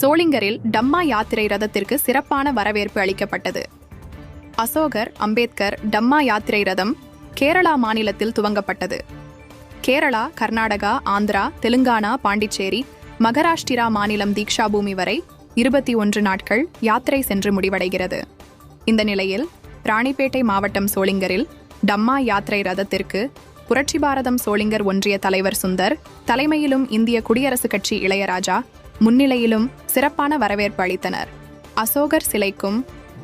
சோளிங்கரில் டம்மா யாத்திரை ரதத்திற்கு சிறப்பான வரவேற்பு அளிக்கப்பட்டது. அசோகர் அம்பேத்கர் டம்மா யாத்திரை ரதம் கேரளா மாநிலத்தில் துவங்கப்பட்டது. கேரளா, கர்நாடகா, ஆந்திரா, தெலுங்கானா, பாண்டிச்சேரி, மகாராஷ்டிரா மாநிலம் தீக்ஷா பூமி வரை 21 நாட்கள் யாத்திரை சென்று முடிவடைகிறது. இந்த நிலையில் ராணிப்பேட்டை மாவட்டம் சோளிங்கரில் டம்மா யாத்திரை ரதத்திற்கு புரட்சி பாரதம் சோளிங்கர் ஒன்றிய தலைவர் சுந்தர் தலைமையிலும் இந்திய குடியரசுக் கட்சி இளையராஜா முன்னிலையிலும் சிறப்பான வரவேற்பு அளித்தனர். அசோகர் சிலைக்கும்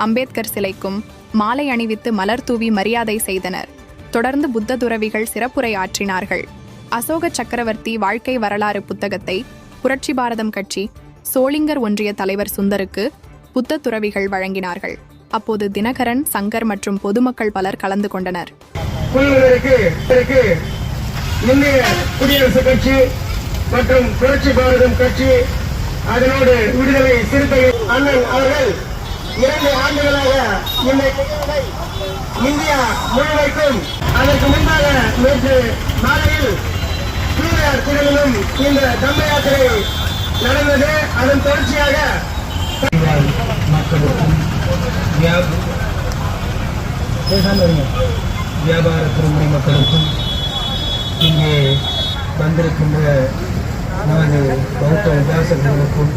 அம்பேத்கர் சிலைக்கும் மாலை அணிவித்து மலர் தூவி மரியாதை செய்தனர். தொடர்ந்து புத்த துறவிகள் சிறப்புரை ஆற்றினார்கள். அசோக சக்கரவர்த்தி வாழ்க்கை வரலாறு புத்தகத்தை புரட்சி பாரதம் கட்சி சோளிங்கர் ஒன்றிய தலைவர் சுந்தருக்கு புத்த துறவிகள் வழங்கினார்கள். அப்போது தினகரன், சங்கர் மற்றும் பொதுமக்கள் பலர் கலந்து கொண்டனர். இந்திய குடியரசுக் கட்சி மற்றும் புரட்சி பாரதம் கட்சி அதனோடு விடுதலை சிறுத்தைகள் அண்ணன் அவர்கள் 2 ஆண்டுகளாக இந்த இந்தியா முழுமைக்கும் அதற்கு முன்பாக நேற்று மாலையில் சூரியார் திடலிலும் இந்த தம்ம யாத்திரை நடந்தது. அதன் தொடர்ச்சியாக மக்களுக்கும் வியாபார துறை மக்களுக்கும் இங்கே வந்திருக்கின்ற நமது பௌத்த உபாசகர்களுக்கும்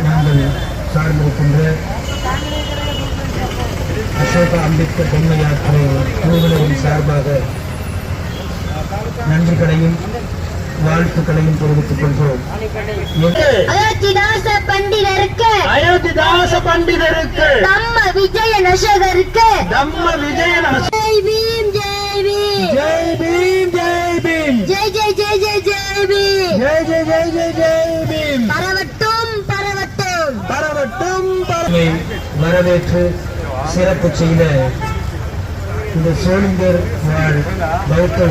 நாங்கள் சார்ந்திருக்கின்ற அசோக அம்பேத்கர் தம்ம யாத்திரை குழுவினரின் சார்பாக நன்றிகளையும் வாழ்த்துக்களையும் தெரிவித்துக் கொள்கிறோம். அயோத்திதாச பண்டிதருக்கு தம்ம விஜய நசகருக்கு ஜெய் பீம் ஜெய் பீம் ஜெய் பீம் ஜெய் பீம் ஜெய் ஜெய் ஜெய் ஜெய் ஜெய் பீம் ஜெய் ஜெய் ஜெய் ஜெய் ஜெய் பீம் பரவட்டும் பரவட்டும் பரவட்டும் வரவேற்று சிறப்பு செய்த இந்த சோளிங்கர் வாழ் பௌத்த